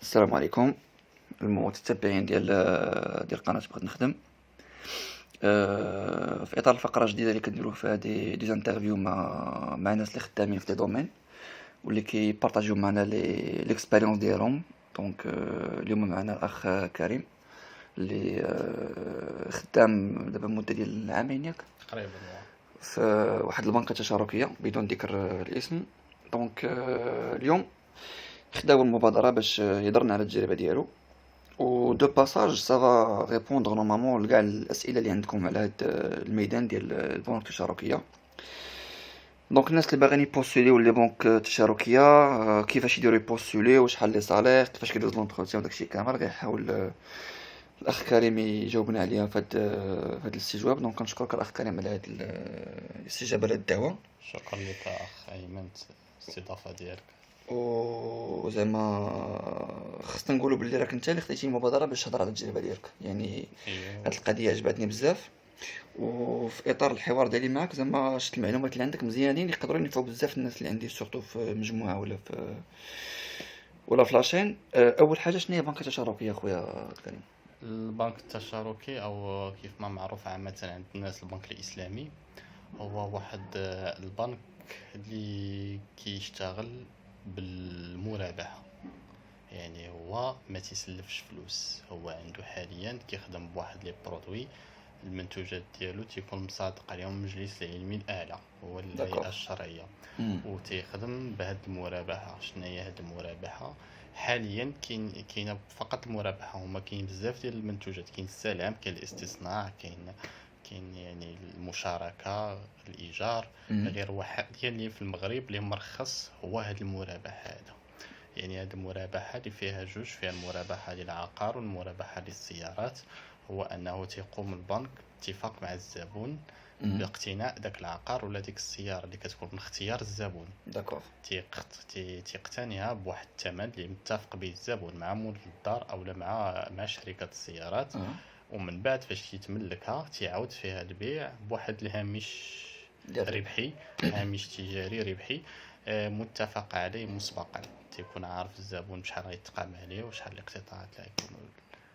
السلام عليكم المتتبعين ديال قناة بغيت نخدم. في اطار الفقره الجديده اللي كنديرو فيها دي زانترفيو مع ناس اللي خدامين في دي دومين واللي كيبارطاجيو معنا ليكسبيريونس ديالهم. دونك اليوم معنا الاخ كريم اللي خدام دابا مده ديال عامين ياك تقريبا في واحد البنكه تشاركيه بدون ذكر الاسم. دونك اليوم خداو المبادره باش يهضرنا على التجربه ديالو، و دو باساج سافا ريبوندر نورمالمون لكاع الاسئله اللي عندكم على هاد الميدان ديال البنوك التشاركيه. دونك الناس اللي باغيين يبوستوليو لي بنوك التشاركيه كيفاش يديروا يبوستوليو وشحال لي صالير كيفاش كيدوز لونتروتيان وداكشي كامل غيحاول الاخ كريم يجاوبنا عليها في هاد الاستجواب. دونك كنشكرك الاخ كريم على هاد الاستجابه للدعوه. شكرا لك اخ ايمن الاستضافه ديالك. وزعما خصنا نقولوا باللي راك انت اللي خديتي المبادره باش تهضر على التجربه ديالك، يعني هاد ايوا القضيه عجبتني بزاف. وفي اطار الحوار ديالي معك زعما شفت المعلومات اللي عندك مزيانين يقدروا ينفعوا بزاف الناس اللي عندي سورتو في مجموعه ولا في لاشين. اول حاجه شنو هي بنكه تشاركيه خويا كريم؟ البنك التشاركي او كيف ما معروف عامه عند الناس البنك الاسلامي هو واحد البنك اللي كيشتغل بالمرابحه. يعني هو ما تيسلفش فلوس، هو عنده حاليا كيخدم بواحد لي برودوي، المنتوجات ديالو تيكون مصادق عليهم المجلس العلمي الاعلى هو داكوغ. الهيئه الشرعيه، امم وتيخدم بهاد المرابحه. شنو هي هاد المرابحه؟ حاليا كاينه فقط المرابحه، هما كاين بزاف ديال المنتوجات، كاين السلام، كاين الاستثناء، كاين يعني المشاركه، الايجار. امم غير واحد اللي في المغرب اللي مرخص هو هاد المرابحه هذا. يعني هاد المرابحه اللي فيها جوج، فيها المرابحه للعقار والمرابحه للسيارات. هو انه تيقوم البنك باتفاق مع الزبون امم باقتناء داك العقار ولا ديك السياره اللي كتكون من اختيار الزبون. داكوغ. تيقتنيها بواحد الثمن اللي متفق به الزبون مع مول الدار او مع شركه السيارات. اه ومن بعد فاش يتملكها تيعاود فيها البيع بواحد الهامش ديال الربح. ربحي، هامش تجاري ربحي متفق عليه مسبقا. تيكون عارف الزبون بشحال غيتقام عليه وشحال الاقتطاعات اللي غيكونوا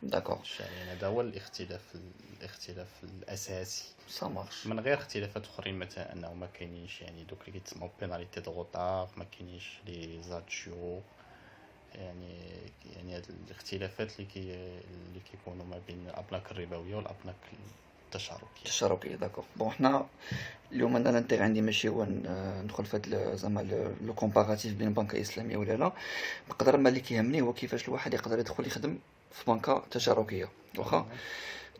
داكوغ. الشاريين. هذا هو الاختلاف الاساسي، سا مارش. من غير اختلافات اخرين، مثلا انه ما كاينينش يعني دوك اللي كيتسموا بيناليتي دو غوطار، ما كاينينش لي زادجيو. يعني هاد الاختلافات اللي كيكونوا ما بين الابناك الربويه والابناك التشاركيه. تشاركيه داكوغ. بون حنا اليوم انا الانتيغ عندي ماشي هو ندخل في هاد زعما لو كومباراتيف بين بنكه اسلاميه ولا لا. بقدر ما اللي كيهمني هو كيفاش الواحد يقدر يدخل يخدم في بنكه تشاركيه واخا. تماما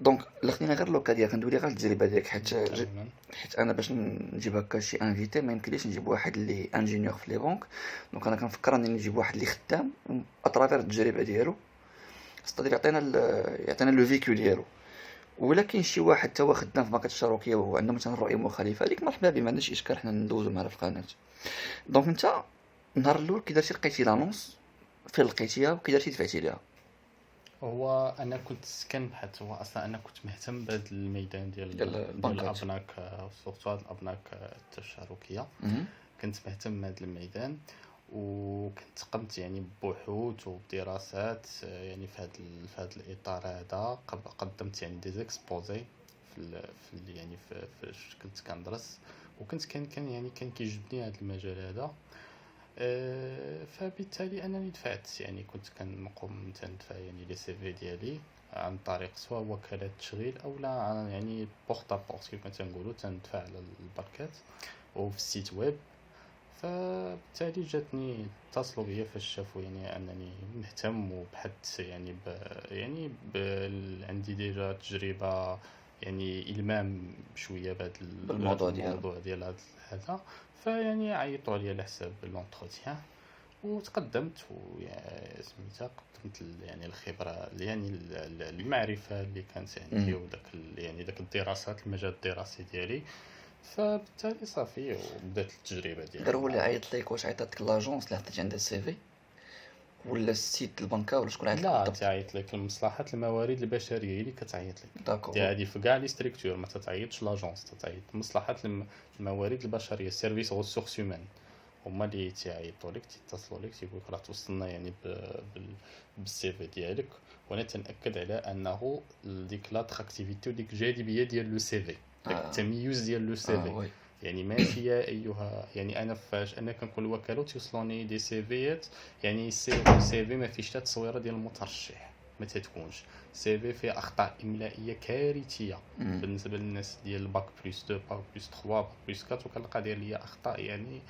دونك لا خدينا غير لوكا ديالك ندوي غير التجربه ديالك، تماما. حيت انا باش نجيب هكا شي انفيتي ما يمكنليش نجيب واحد اللي انجينيور في لي بنك. دونك انا كنفكر انني نجيب واحد اللي خدام اترافير التجربه ديالو، ستادير يعطينا لو فيكو ديالو. ولكن شي واحد تا هو خدام في بنكه التشاركيه وعنده مثلا رؤيه مخالفه، هذيك مرحبا به، ما عندناش اشكال حنا ندوزو معاه في قناه. دونك انت النهار الاول كي درتي لقيتي لانونس فين لقيتيها وكي درتي دفعتي ليها؟ هو انا كنت كنبحث، هو اصلا انا كنت مهتم بهذا الميدان ديال ديال البنكات. الابناك، سورتو هاد الابناك التشاركيه. مهم. كنت مهتم بهذا الميدان، وكنت قمت يعني ببحوث وبدراسات يعني في هذا الاطار هذا. قدمت يعني دي زيكسبوزي يعني فاش كنت كندرس، وكنت كان يعني كان كيجبني هذا المجال هذا. فبالتالي انني دفعت، يعني كنت كنقوم تندفع يعني لي سي في ديالي عن طريق سواء وكالات تشغيل او لا يعني بورت ا بورت كيف ما تنقولوا، تندفع على البركات وفي السيت ويب. فبالتالي جاتني، اتصلوا بيا فاش شافوا يعني انني مهتم وبحثت يعني عندي ديجا تجربه، يعني المام شويه بهذا بالموضوع ديالو. الموضوع ديال هذا. فيعني عيطوا عليا على حساب لونتروتيان وتقدمت، ويعني سميتها قدمت يعني الخبره، يعني المعرفه اللي كانت عندي، مم. وداك يعني داك الدراسات، المجال الدراسي ديالي. فبالتالي صافي وبدات التجربه غير ديالي هو اللي مع عيط ليك؟ واش عيطاتك لاجونس اللي حطيتي عندها السي في، ولا السيت البنكه، ولا شكون عيط لك لا، بالضبط؟ تعيط لك المصلحه الموارد البشريه هي اللي كتعيط لك. دي داكوغ. هذه في كاع لي ستركتور، ما تتعيطش لاجونس، تتعيط مصلحه الموارد البشريه، سيرفيس ريسورس هيومان. هما اللي تيعيطوا لك تيتصلوا لك تيقول لك راه توصلنا يعني بالسي في ديالك، وانا تنأكد على انه ديك لاتراكتيفيتي وديك الجاذبيه ديال لو سي في، داك اه التميز ديال لو سي في. وي يعني ماشي يا ايها، يعني انا فاش انا كنكون الوكاله توصلوني دي سي فيات، يعني سي في ما فيش حتى تصويره ديال المترشح، ما تتكونش سي في فيه اخطاء املائيه كارثيه مم. بالنسبه للناس ديال الباك بلس 2 باك بلس 3 باك بلس 4، وكنلقى داير ليا اخطاء يعني.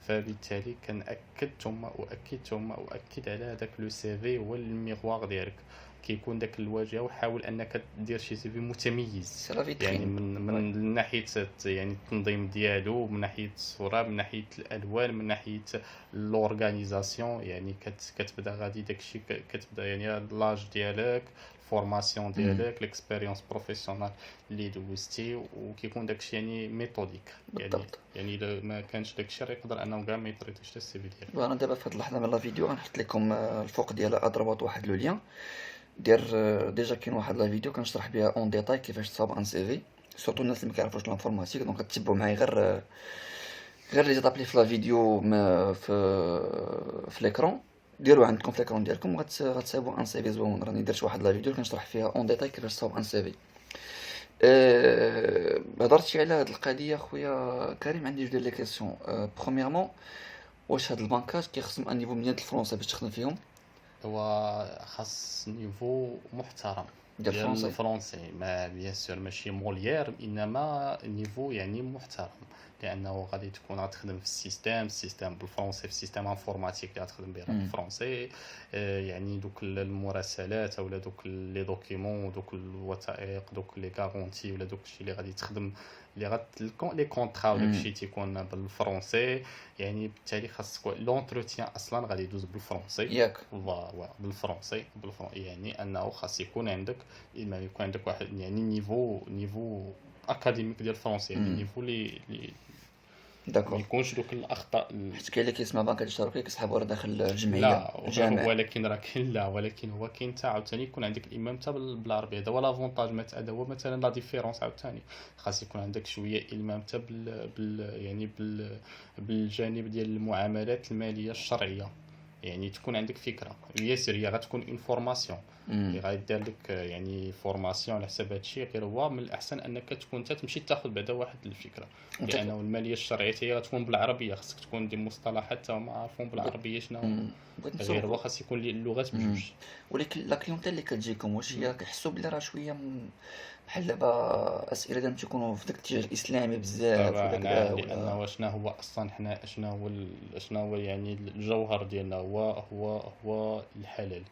فبالتالي كنأكد ثم أؤكد على هذاك لو سي في هو الميغوار ديالك، كيكون داك الواجهه، وحاول انك دير شي سي في متميز، سي لا يعني فيترين. وي من ناحيه يعني التنظيم ديالو، من ناحيه الصوره، من ناحيه الالوان، من ناحيه لورغانيزاسيون. يعني كتبدا غادي داكشي كتبدا يعني لاج ديالك، الفورماسيون مم. ديالك، ليكسبيريونس بروفيسيونال اللي دوزتي، وكيكون داكشي يعني ميثوديك. يعني بالضبط. يعني الا ما كانش داكشي راه يقدر انه كاع ما يطريطيش حتى السي في ديالك. وانا دابا في هاد اللحظه من لا فيديو غنحط لكم الفوق ديالها اضربات واحد لو لين دير ديجا كاين واحد لا فيديو كنشرح بها اون ديتاي كيفاش تصاوب ان سي في، سورتو الناس اللي ما كيعرفوش الانفورماتيك. دونك تتبعوا معايا غير لي زابلي في لا فيديو في l'écran، ديروا عندكم في l'écran ديالكم غتصاوبوا ان سي في زوين. راني درت واحد لا فيديو كنشرح فيها اون ديتاي كيفاش تصاوب ان سي في. هضرتي على هاد القضيه خويا كريم، عندي جوج ديال لي كيسيون. برومييرمون، واش هاد البنكات كيخصهم ان نيفو مزيان د الفرونسي باش تخدم فيهم هو خاص نيفو محترم ديال ديال الفرونسي؟ الفرونسي، ما بيان سور ماشي موليير، انما نيفو يعني محترم، لانه غادي تكون غتخدم في السيستم بالفرونسي، في السيستم انفورماتيك اللي غتخدم به امم بالفرونسي. يعني دوك المراسلات اولا دوك لي دوكيمون، دوك الوثائق، دوك لي غارونتي، ولا دوك الشيء اللي غادي تخدم، اللي لي كونطرا وداك امم الشيء تيكون بالفرونسي. يعني بالتالي خاصك لونتروتيان اصلا غادي يدوز بالفرونسي. ياك. بالفرنسي يعني انه خاص يكون عندك، اما يكون عندك واحد يعني نيفو اكاديميك ديال الفرنسي، يعني امم نيفو اللي ما داكوغ. يكونش دوك الاخطاء حيت كاين اللي كيسمع بنكات الاشتراكيه كيسحبوا راه داخل الجمعيه لا الجامع. ولكن راه كاين، لا ولكن هو كاين حتى عاوتاني يكون عندك الامام حتى بالعربيه. هذا هو لافونتاج، هذا هو مثلا لا ديفيرونس عاوتاني. خاص يكون عندك شويه المام حتى يعني بالجانب ديال المعاملات الماليه الشرعيه، يعني تكون عندك فكره. ياسر هي غتكون اون فورماسيون اللي امم غيدير لك، يعني فورماسيون على حساب هادشي، غير هو من الاحسن انك تكون انت تمشي تاخذ بعدا واحد الفكره، انت لانه الماليه الشرعيه هي غتكون بالعربيه، خاصك تكون دي مصطلحات تا هما عارفين بالعربيه شنو هما. بغيت غير هو نسولك. خاص يكون اللغات امم بجوج. ولكن لا كليونتيل اللي كتجيكم واش مم. هي كيحسوا بلي راه شويه بحال دابا اسئله ديالهم تيكونوا في داك الاتجاه الاسلامي بزاف طبعا، وداك ولا؟ لانه شنو هو اصلا حنا شنو هو شنو هو يعني الجوهر ديالنا هو الحلال،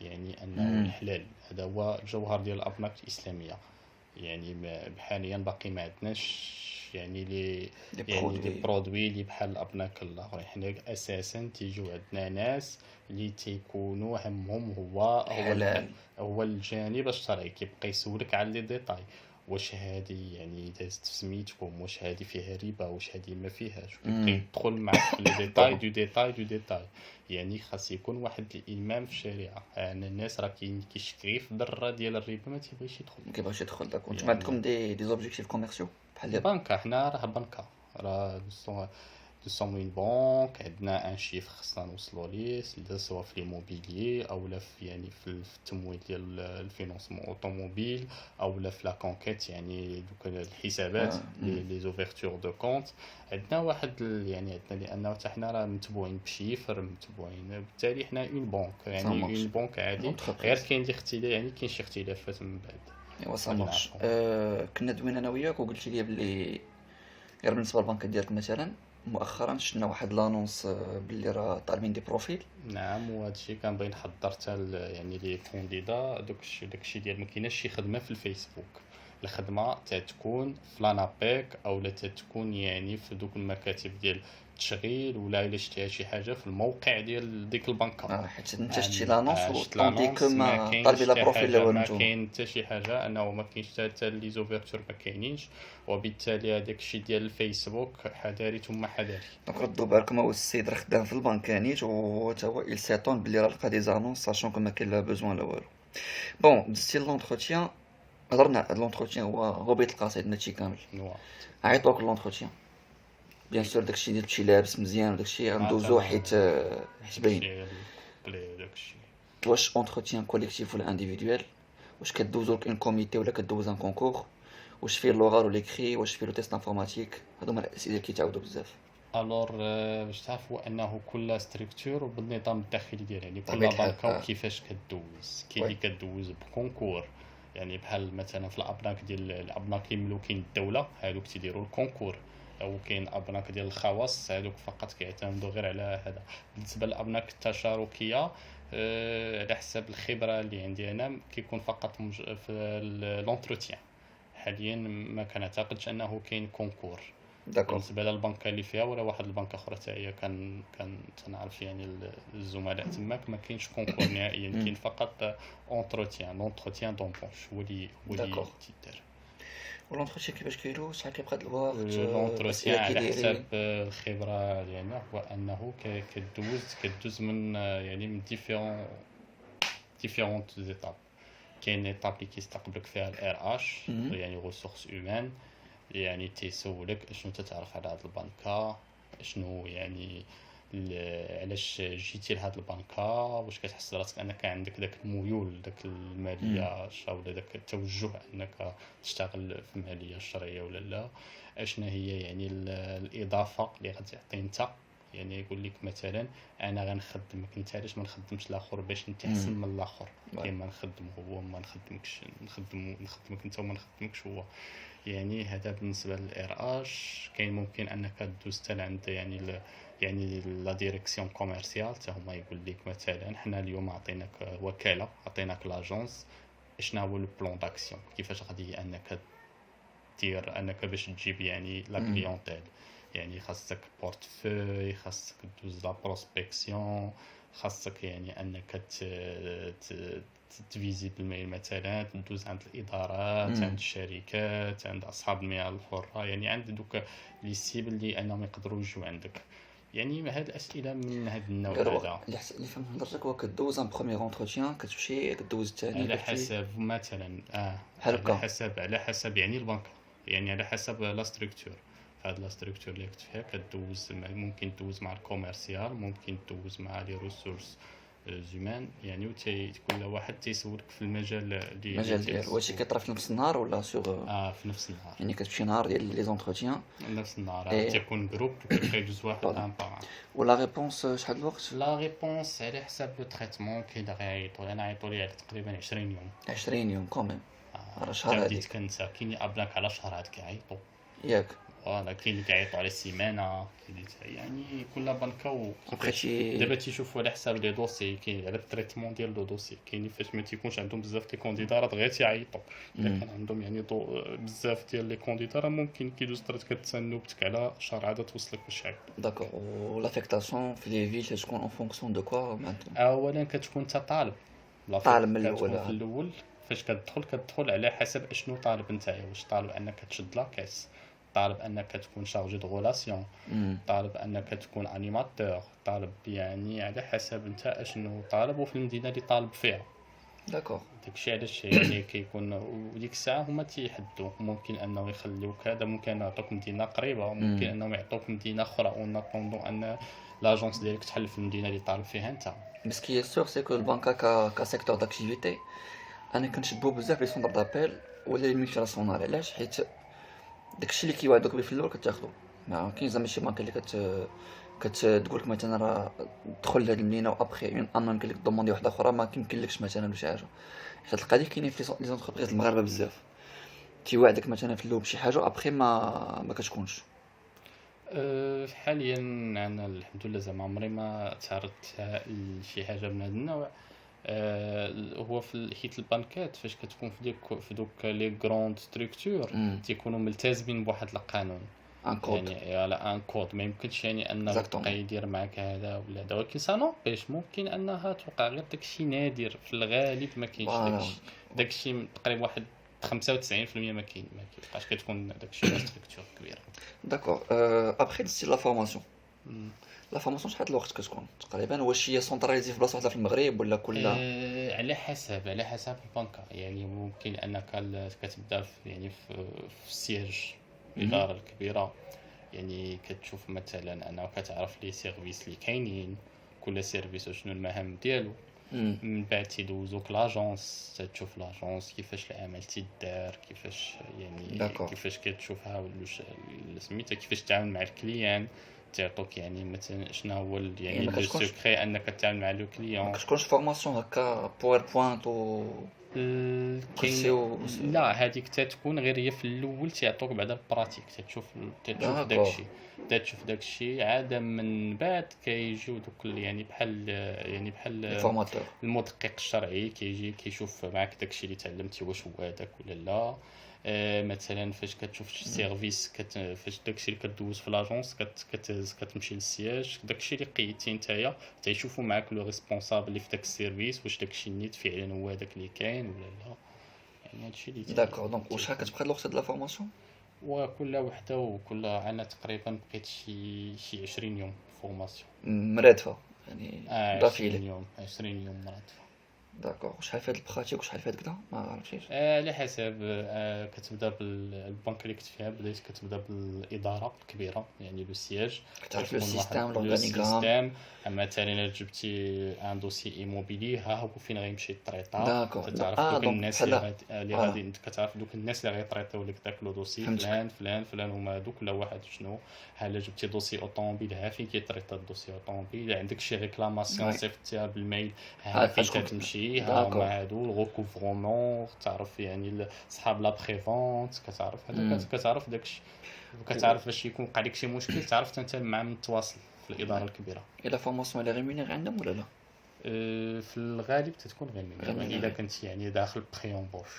يعني انه امم الحلال هذا هو الجوهر ديال الابناك الاسلاميه. يعني حاليا باقي ما عندناش يعني دي يعني دي برودوي برودوي اللي بحال الابناك الاخرين. حنا اساسا تيجيو عندنا ناس اللي تيكونوا همهم حلال. هو الجانب الشرعي، كيبقى يسولك على لي ديتاي، واش هادي يعني دازت في سميتكم، واش هادي فيها ربا، واش هادي ما فيهاش، كيبقى امم يدخل معك في لي ديتاي طبعا. دو ديتاي دو ديتاي. يعني خاص يكون واحد الالمام في الشريعه، يعني الناس راه كيشكري في ذره ديال الربا ما تيبغيش يدخل. ما كيبغيش يدخل داك. وانتم يعني عندكم دي زوبجيكتيف كوميرسيو بحال دابا؟ البنكة، حنا راه بنكة، راه nous sommes une banque، عندنا ان شيفر خصنا نوصلوا ليه، سواء في ليموبيليي او لا في يعني في التمويل ديال الفينونسمون اوتوموبيل، او لا في لا كونكيت، يعني دوك الحسابات لي زوفرتور دو كونت. عندنا واحد يعني عندنا، لانه حتى حنا راه متبوعين بشيفر، متبوعين، بالتالي حنا اون بنك، سا يعني مارش. اون بنك عادي. غير لونتربريز. كاين اللي اختلاف، يعني كاين شي اختلافات من بعد ايوا سا غادي مارش. نعرفهم. كنا دوينا انا وياك وقلتي لي بلي غير بالنسبه للبنك ديالك مثلا مؤخرا شفنا واحد لانونس باللي راه طالبين دي بروفيل. نعم، وهذا الشيء كنبغي نحضر حتى يعني لي كونديدا، داكشي ديال ما كايناش شي خدمه في الفيسبوك. الخدمه تتكون في لانابيك، او لا تتكون يعني في دوك المكاتب ديال التشغيل، ولا الا شتيها شي حاجه في الموقع ديال ديك البنكه. حيت انت شتي لانونس شفت وطوندي لانونس، ما كما كاينش طالبين لا حتى بروفيل حاجه، الاول ما نتوما. كاين حتى شي حاجه، انه ما كاينش حتى لي زوفرتور ما كاينينش. وبالتالي هذاك الشيء ديال الفيسبوك حذاري ثم حذاري. دونك ردوا بالكم، هو السيد راه خدام في البنك نيت وتا هو il s'étonne بلي راه لقى دي زانونس ساشون كو ما كاين لا بوزوان لا والو. بون دزتي لونتروتيان، هضرنا هاد لونتروتيان هو بيت القصيد ماشي كامل. نوا عيطوك لونتروتيان بيان سور داكشي ديال تمشي لابس مزيان وداكشي غندوزو مثلا حيت باين. داكشي بلي داكشي. واش اونتروتيان كوليكتيف ولا انديفيدويل؟ واش كدوزو اون كوميتي ولا كدوز ان كونكور؟ واش فيه لوغال ولا ليكري؟ واش فيه لو تيست انفورماتيك؟ هادو هما الاسئله اللي كيتعاودوا بزاف. الور باش تعرفوا انه كل ستركتور بالنظام الداخلي ديالها، يعني كل بطبيعة الحال بنكه وكيفاش كدوز. كاين وي اللي كدوز بكونكور، يعني بحال مثلا في الابناك ديال الابناك اللي مملوكين الدوله هادوك تيديروا الكونكور، او كاين ابناك ديال الخواص هادوك فقط كيعتمدوا غير على هذا. بالنسبه للابناك التشاركيه على حسب الخبره اللي عندي انا كيكون فقط في لونتروتيان. حاليا ما كنعتقدش انه كاين كونكور داكوغ. بالنسبه للبنكه اللي فيها، ولا واحد البنكه اخرى حتى هي كان تنعرف يعني الزملاء تماك ما كاينش كونكور نهائيا، كاين فقط لونتروتيان دومبونش هو اللي داكوغ. تيدار. والونتروتيان كيفاش كيدوز؟ شحال كيبقى د الوقت؟ لونتروتيان الاسئله على كيدايرين؟ حسب الخبره ديالنا هو انه كدوز من يعني من ديفيرونت زيتاب. كاين ايطاب اللي كيستقبلك فيها الار اش مهم. يعني ريسورس هيومان، يعني تيسولك اشنو تتعرف على هاد البنكة، اشنو يعني علاش جيتي لهاد البنكة، واش كتحس راسك انك عندك داك الميول داك مم. المالية ولا داك التوجه انك تشتغل في المالية الشرعية ولا لا. اشنا هي يعني الاضافة اللي غتعطي انت، يعني يقول لك مثلا انا غنخدمك انت علاش ما نخدمش الاخر باش انت احسن مم. من الاخر، وي كيما نخدم هو ما نخدمكش، نخدمك انت وما نخدمكش هو. يعني هذا بالنسبه للار اش. كاين ممكن انك دوز حتى عند يعني يعني لا ديريكسيون كوميرسيال حتى هما يقول لك مثلا حنا اليوم عطيناك وكاله، عطيناك لاجونس، شنو هو البلان داكسيون، كيفاش غادي انك دير انك باش تجيب يعني لا مم. كليونتيل. يعني خاصك بورتفوي، خاصك دوز لا بروسبكسيون، خاصك يعني انك تفيزي بالميل مثلا، تدوز عند الادارات، عند مم. الشركات، عند اصحاب المهن الحره، يعني عند دوك لي سيبل اللي انهم يقدروا يجوا عندك. يعني هاد الاسئله من هاد النوع غير هذا. اللي فهمت من هضرتك هو كدوز ان بروميير اونتروتيان كتمشي كدوز الثاني على كتمشي حسب مثلا بحال على هكا. حسب يعني البنكة، يعني على حسب لا ستركتور. فهاد لا ستركتور اللي كنت فيها كدوز ممكن تدوز مع الكوميرسيال، ممكن تدوز مع لي ريسورس زومان، يعني كل واحد تيسولك في المجال اللي المجال ديالو واش تيخصو. كيطرا في نفس النهار ولا سوغ؟ في نفس النهار. يعني كتمشي نهار ديال لي زونتروتيان نفس النهار اي تيكون جروب وكيبقى يدوز واحد فوالا. ان بار. ولا ريبونس شحال الوقت؟ لا ريبونس على حساب لو تريتمون. كاين اللي غيعيطوا، انا عيطوا لي على تقريبا 20 يوم. 20 يوم كوميم على حتى شهر بديت هذيك كنسى. كاين اللي ابلاك على شهر عاد كيعيطوا. ياك. فوالا كاين اللي كيعيطوا على السيمانه، كاين اللي يعني كل بنكه ابخي وكيفاش. شي دابا تيشوفوا على حساب لي دوسي، كاين على التريتمون ديال لو دوسي. كاين اللي فاش ما تيكونش عندهم بزاف لي كونديدارات غير تيعيطوا. الا مم. كان عندهم يعني بزاف ديال لي كونديدار ممكن كيدوز طريت كتسنى بتك على شهر عاد توصلك باش عيط. داكوغ. ولافيكتاسيون في لي فيل تكون اون فونكسيون دو كوا معناتها؟ اولا كتكون انت طالب. لافيك طالب من الاول كتكون في الاول فاش كتدخل على حسب اشنو طالب نتايا. واش طالب انك تشد لاكاس، طالب انك تكون شارجي دو غولاسيون، امم. طالب انك تكون انيماتور، طالب يعني على حسب انت اشنو طالب وفي المدينه اللي طالب فيها. داكوغ. داكشي علاش يعني كيكون. وديك الساعه هما تيحدوا، ممكن انه يخليوك هذا، ممكن يعطوك مدينه قريبه، وممكن امم. انهم يعطوك مدينه اخرى، اون اتوندون ان لاجونس ديالك تحل في المدينه اللي طالب فيها انت. مي سكي سور سي كو البنكا كا سيكتور داكتيفيتي انا كنشبهو بزاف لي سونتر دابيل ولا لي ميكراسيونال. علاش؟ حيت داكشي اللي كيوعدوك به في الاول كتاخدو. ما كاين زعما شي بنكه اللي كتقول لك مثلا راه دخل لهاد المدينه وابخي اون ان يمكن لك دوموندي واحده اخرى ما كيمكنلكش مثلا ولا شي حاجه. حيت القضيه كاينين في لي زونتربريز المغاربه بزاف تيوعدك مثلا في الاول بشي حاجه ابخي ما كتكونش. حاليا انا الحمد لله زعما عمري ما تعرضت لشي حاجه من هذا النوع. هو في حيت البنكات فاش كتكون في دوك لي غروند ستركتور تيكونوا ملتزمين بواحد القانون، ان كود. يعني على ان كود. ما يمكنش يعني انه اكزاكتومون. يبقى يدير معك هذا ولا هذا، ولكن سانوبيش ممكن انها توقع غير داكشي نادر. في الغالب ما كاينش فوالا. داكشي تقريبا واحد 95% ما كيبقاش كتكون داكشي ستركتور كبيره. داكوغ. ابخي دزتي لا فورماسيون. مم. لا فورماسيون شحال الوقت كتكون تقريبا؟ واش هي سونتراليزي في بلاصه واحده في المغرب ولا كل؟ على حسب البنكة. يعني ممكن انك كتبدا في يعني في السياج الإدارة الكبيرة، يعني كتشوف مثلا انه كتعرف لي سيرفيس اللي كاينين، كل سيرفيس وشنو المهام ديالو. امم. من بعد تيدوزوك لاجونس، تشوف لاجونس كيفاش العمل تيدار، كيفاش يعني داكور. كيفاش كتشوفها سميتها كيفاش تتعامل مع الكليان. تعطوك يعني مثلا شنو هو يعني يعني ما لو كتكونش سيكري انك تتعامل مع لو ما كليون. كتكونش فورماسيون هكا باوربوينت و كرسي كاين. و لا هذيك تتكون غير هي في الاول تيعطوك بعد البراتيك، تتشوف داكور. داكشي عاده. من بعد كيجيو دوك يعني بحال يعني لي بحال فورماتور. المدقق الشرعي كيجي كيشوف معك داكشي اللي تعلمتي واش هو هذاك ولا لا. مثلا فاش كتشوف شي سيرفيس فاش داكشي اللي كدوز في لاجونس كتمشي للسياج، داكشي اللي قيدتي نتايا تيشوفوا معك لو ريسبونسابل اللي في داك السيرفيس واش داكشي نيت فعلا هو هذاك اللي كاين ولا لا. يعني هادشي اللي داكور. دونك وشحال تيكون. كتبقى الوقت د لا فورماسيون؟ وكل وحده وكل انا تقريبا بقيت شي 20 يوم فورماسيون. مرادفه يعني 20 ضافيله. يوم 20 يوم مرات. داكور. وشحال فهاد البراتيك وشحال فهاد كدا ما عرفتيش؟ على حسب. كتبدا بالبنك اللي كنت فيها، بديت كتبدا بالاداره الكبيره يعني لو سياج. كتعرف لو كتكون واحد سيستيم لو لورغانيغرام. سيستيم. مثلا الا جبتي ان دوسي ايموبيلي ها هو فين غيمشي الطريطه. داكور. تعرف دوك دونك الناس اللي بحال غادي اللي اه غادي كتعرف دوك الناس اللي غيطريطيو لك داك لو دوسي، فهمتك. فلان فلان فلان هما هادوك ولا واحد شنو. ها الا جبتي دوسي اوطوموبيل ها فين كيطريطا الدوسي اوطوموبيل. عندك شي ريكلاماسيون وي. صيفطتيها بالميل ها فين شكون تمشي. ها داكور. هما هادو الغوكوفرمون. تعرف يعني صحاب لا بريفونت كتعرف هذاك كتعرف داكشي. وكتعرف باش يكون وقع لك شي مشكل تعرف انت معاهم تواصل في الاداره الكبيره. اي لا فورماسيون اللي ريمونير عندهم ولا لا؟ في الغالب تتكون غير منير، يعني الا ريمونير كنت يعني داخل بري اونبوش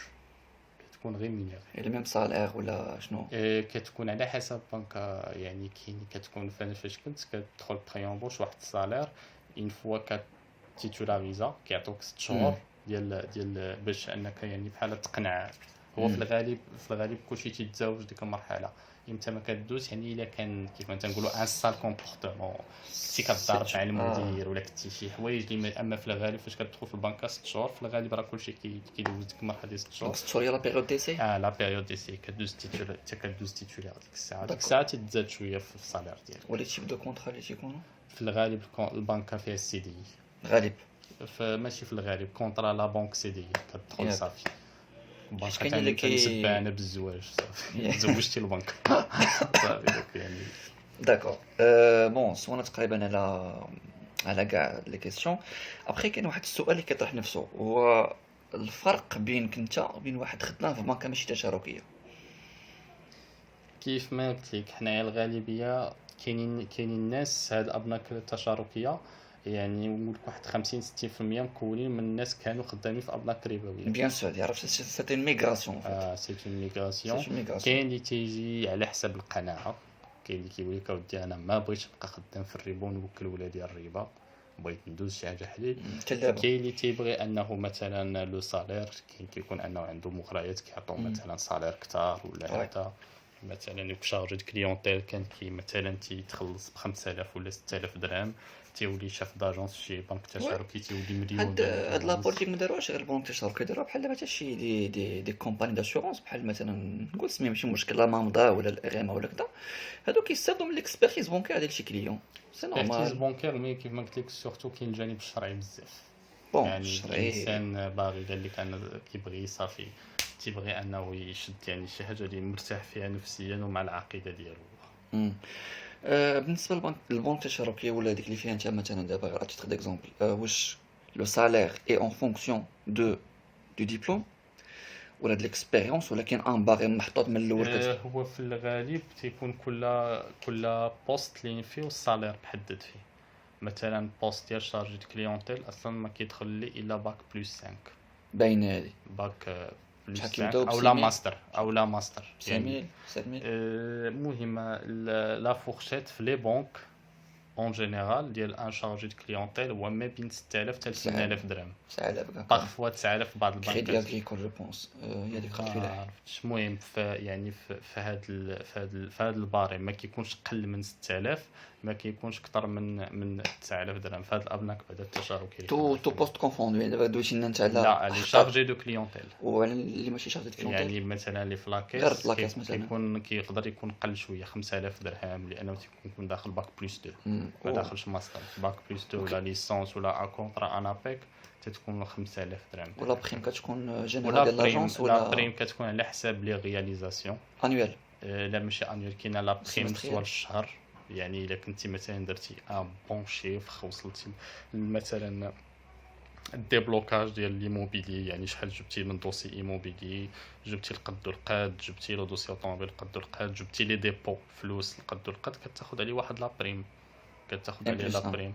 كتكون غير منير. يعني ميم سالير ولا شنو؟ كتكون على حسب بنك. يعني كاين كتكون فاش كنت كتدخل بري اونبوش واحد الصالير اون فوا تيتولاريزا كيعطوك 6 شهور ديال باش انك يعني بحال تقنع. هو في الغالب كلشي تيتزاوج ديك المرحله. امتى ما كدوز يعني الا كان كيف ما تنقولوا ان سال كومبورتمون كنتي كضارب مع المدير ولا كنتي شي حوايج اللي اما في الغالب فاش كتدخل في البنكه 6 شهور في الغالب راه كلشي كيدوز ديك المرحله ديال 6 شهور. دونك ستوري لا بيريود ديسي. لا بيريود ديسي كدوز تيتولار تيتولار ديك الساعه. ديك داكور. الساعه تتزاد شويه في الصالير ديالك. ولي تيب دو كونطرا اللي تيكونوا في الغالب البنكه فيها السي دي. غالب. ماشي في الغالب كونطرا لا بنك سي دي كتدخل ياك. صافي. حيت البنك كاين اللي تنسبها بالزواج صافي تزوجتي البنك صافي دوك يعني. داكور. بون سوانا تقريبا على كاع لي كيسيون. ابخي كاين واحد السؤال اللي كيطرح نفسه، هو الفرق بينك انت وبين واحد خدام في بنكه ماشي تشاركيه. كيف ما قلت لك حنايا الغالبيه كاينين ناس هاد الابناك التشاركيه يعني نقول لك واحد 50 60% مكونين من الناس كانوا خدامين في ابناك ربويه. بيان سور يعرف سيتي ميغراسيون سي اون ميغراسيون. سيتي ميغراسيون. كاين اللي تيجي على حسب القناعه. كاين اللي كيقول لك اودي انا ما بغيتش نبقى خدام في الربا ونوكل ولادي الربا، بغيت ندوز شي حاجه حليل. تلعب. كاين اللي تيبغي انه مثلا لو سالير كاين كيكون انه عنده مغريات كيعطيو مثلا سالير كثار ولا وي. هذا. مثلا يكون شارجي كليونتيل كان مثلا تيتخلص ب 5000 ولا 6000 درهم تيولي شاف داجونس شي بنك تشاركي تيولي مليون هاد لابوليتيك ما داروهاش غير البنك تشاركي، داروها بحال مثلا شي دي كومباني داسيورونس بحال مثلا نقول سميه ماشي مشكل لا مامدا ولا الاريما ولا كذا. هادو كيستافدوا من ليكسبيرتيز بونكير ديال شي كليون. سي اكتيز نورمال. بونكير. مي كيف ما قلت لك سورتو كاين الجانب الشرعي بزاف. بون يعني الشرعي. الانسان باغي قال لك انا كيبغي صافي تيبغي انه يشد يعني شي حاجه اللي مرتاح فيها نفسيا ومع العقيده ديالو. مم. بالنسبه للبنك التشاركيه ولا ديك اللي فيها انت مثلا دابا غير تيتر ديكزومبل، واش لو سالير اي اون فونكسيون دو ديبلوم ولا د ليكسبيريونس ولا كاين ان باغي محطوط من الاول هو في الغالب تيكون كل بوست اللي فيه الصالير محدد فيه. مثلا بوست ديال شارجي كليونتيل اصلا ما كيدخل لي الا باك بلس 5. باينه هادي باك بلس شحال 5 كيبداو او لا 6,000 ماستر يعني 5000 المهم لا فورشيت في لي بنك اون جينيرال ديال ان شارجي كليونتيل هو ما بين 6000 حتى 8000 درهم. 9000 كاع بارفوا 9000 في بعض كريدي البنكات. اغريكول جو بونس هي ديك قالت لي ما لا. عرفتش. المهم في يعني في هاد الباري ما كيكونش قل من 6000. ما كيكونش كتر من 9000 درهم في هاد الابناك بعدا التشاركي اللي تو كنهضر تو فيهم. بوست كونفوندو، يعني دابا دويتي لنا انت على لا لي حقر شارجي دو كليونتيل، وعلى اللي ماشي شارجي كليونتيل. يعني مثلا اللي في غير لاكيس لاكاس مثلا. كيقدر يكون قل شويه 5000 درهم لانه تيكون داخل باك بلس 2، ما أوه. داخلش ماستر. باك بلس 2 ولا ليسونس ولا كونطرا ان ابيك تتكون 5000 درهم ولا بريم كتكون جينيرال ولا ديال بريم. لاجونس لا ولا بريم كتكون على حساب لي رياليزاسيون. انويل لا ماشي انيول، كاينه لا بريم سيمستريال. سوا الشهر. يعني الا كنتي مثلا درتي ان بون شيفر وصلتي مثلا الديبلوكاج ديال ليموبيلي، يعني شحال جبتي من دوسي ايموبيلي، جبتي القد والقاد، جبتي لو دوسي اوطوموبيل القد والقاد، جبتي لي ديبو فلوس القد والقاد، كتاخذ عليه واحد لا بريم، كتاخذ عليه لا بريم.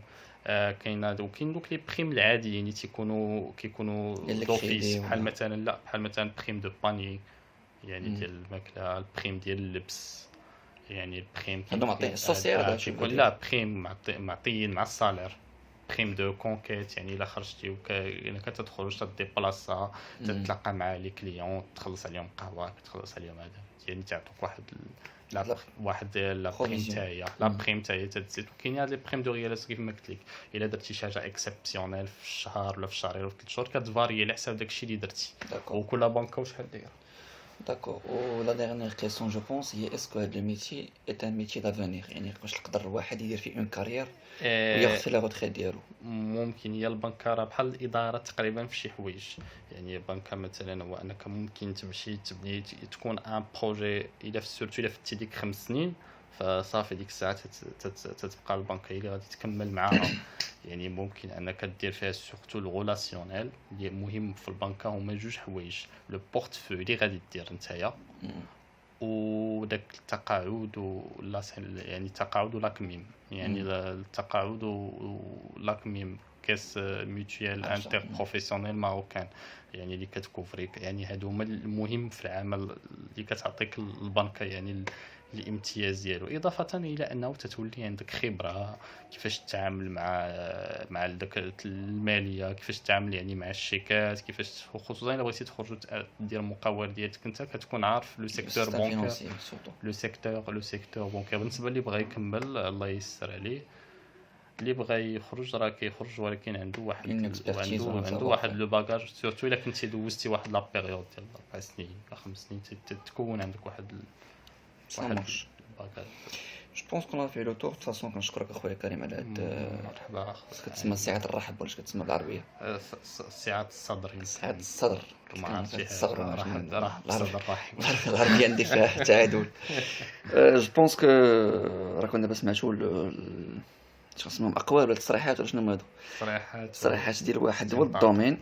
كاين دوك لي بريم العاديين اللي كيكونوا ديال دوفيس، الكريدي بحال ولا مثلا لا بحال مثلا بريم دو باني، يعني ديال الماكله، البريم ديال اللبس، يعني البريم هادو معطيه السوسيال داكشي كيكون لا بريم معطيين مع السالير. بريم دو كونكيت، يعني الا خرجتي الا كتدخل تديبلاصا تتلاقى مع لي كليون، تخلص عليهم قهوه، تخلص عليهم هذا، يعني تعطوك واحد واحد لا بريم تاعي، لا بريم تاعي تزيد. كاين هاد لي بريم دو ريالات كيف ما قلت لك، الا درتي شي حاجه اكسبسيونيل في الشهر ولا في الشهرين ولا في 3 شهور كتفاري على حساب داكشي اللي درتي، داكور وكل بنكه وشحال دايره. داكور. و لا ديرنيير كيسيون جو بونس هي اسكو هاد لو ميتي ايت ان ميتي دافونير، يعني واش يقدر الواحد يدير فيه اون كارير وياخذ فيه لا روتريت ديالو؟ ممكن. هي البنكه راه بحال الاداره تقريبا في شي حوايج، يعني البنكه مثلا هو انك ممكن تمشي تبني تكون ان بروجي، الا في سورتو الا في ديك 5 سنين فصافي ديك الساعه تتبقى البنكه هي اللي غادي تكمل معاها. يعني ممكن انك دير فيها سورتو الغولاسيونيل اللي مهم في البنكه، هما جوج حوايج، لو بورتفوي اللي غادي دير نتايا وداك التقاعد ولا يعني التقاعد ولا كميم، يعني التقاعد ولا كميم كاس ميوتويال انتر بروفيسيونيل ماروكان، يعني اللي كتكوفريك. يعني هادو هما المهم في العمل اللي كتعطيك البنكه، يعني الامتياز ديالو، اضافه الى انه تتولي عندك خبره كيفاش تتعامل مع داك الماليه، كيفاش تتعامل يعني مع الشيكات، كيفاش خصوصا الا بغيتي تخرج دير المقاول ديالك انت كتكون عارف لو سيكتور بونكير. لو سيكتور بونكير بالنسبه اللي بغى يكمل الله ييسر عليه، اللي بغى يخرج راه كيخرج، ولكن عنده واحد لو باغاج، سورتو الا كنتي دوزتي واحد لا بيريود ديال 4 سنين ولا 5 سنين تكون عندك واحد الباغاج. جو بونس كون في لو تور. فاصون كنشكرك اخويا كريم على هاد مرحبا كتسمى سعه الرحب ولا كتسمى بالعربيه؟ سعه الصدر. سعه الصدر الصدر راح الصدر راح العربيه عندي فيها تعادل. جو بونس كو راه كنا دابا سمعتو شنو اسمهم اقوال ولا تصريحات ولا شنو هادو؟ تصريحات ديال واحد هو الدومين.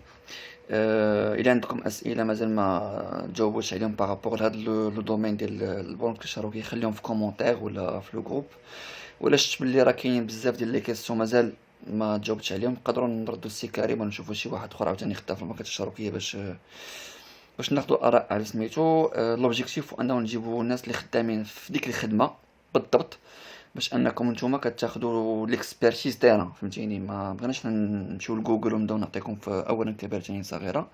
الى عندكم اسئله مازال ما جاوبوش عليهم بارابور لهاد لو دومين ديال البنك التشاركي، خليهم في كومونتير ولا في لو جروب، ولا شفت بلي راه كاينين بزاف ديال لي كيسيون مازال ما جاوبتش عليهم، نقدروا نردوا السي كريم ونشوفوا شي واحد اخر عاوتاني خدام في البنكه التشاركيه باش ناخذوا اراء على سميتو. لوبجيكتيف هو انه نجيبوا الناس اللي خدامين في ديك الخدمه بالضبط، باش انكم نتوما كتاخذوا ليكسبيرتيز تاعنا، فهمتيني؟ ما بغيناش نمشيو لجوجل ونبداو نعطيكم في اولا كبيره ثاني صغيره.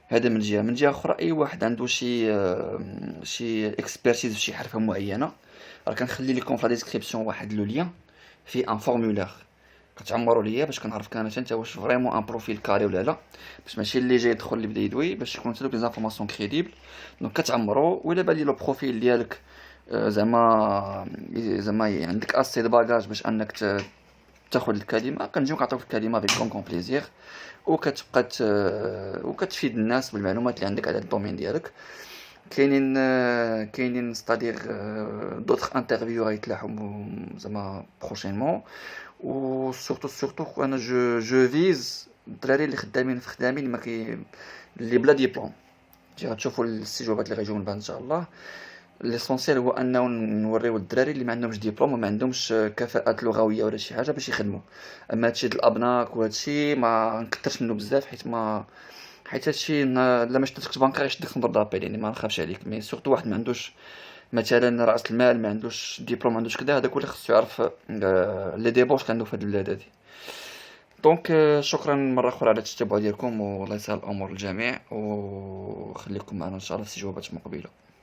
هذا من جهه اخرى اي واحد عنده شي اكسبيرتيز في شي حرفه معينه، راه كنخلي لكم في لا ديسكريبسيون واحد لو لين في ان فورمولير كتعمروا ليا باش كنعرف كان انت واش فريمون ان بروفيل كاري ولا لا، باش ماشي اللي جاي يدخل اللي بدا يدوي، باش يكون حتى دوك لي زانفورماسيون كريديبل. دونك كتعمروا، ولا بالي لو بروفيل ديالك زعما عندك اسي د باغاج باش انك تاخذ الكلمه، كنجيو كنعطيوك الكلمه بكون بليزير، وكتبقى وكتفيد الناس بالمعلومات اللي عندك على الدومين ديالك. كاينين ستادير دوطخ انترفيو غيتلاحوا زعما بروشينمون. و سورتو انا جو فيز الدراري اللي خدامين في خدامين ما اللي بلا ديبلوم، غتشوفوا الاستجوابات اللي غيجيو من بعد ان شاء الله. ليسونسيال هو انه نوريو الدراري اللي ما عندهمش ديبلوم وما عندهمش كفاءات لغويه ولا شي حاجه باش يخدموا. اما هادشي ديال الابناك وهادشي ما نكثرش منه بزاف، حيت هادشي لا ما شدتكش بانكا غيشدك تنظر دابيل، يعني ما نخافش عليك. مي سورتو واحد ما عندوش مثلا راس المال، ما عندوش ديبلوم، ما عندوش كذا، هذاك هو اللي خصو يعرف لي ديبوش كانوا في هاد البلاد هادي. دونك شكرا مره اخرى على التتبع ديالكم، والله يسهل الامور للجميع، وخليكم معنا ان شاء الله في استجوابات مقبله.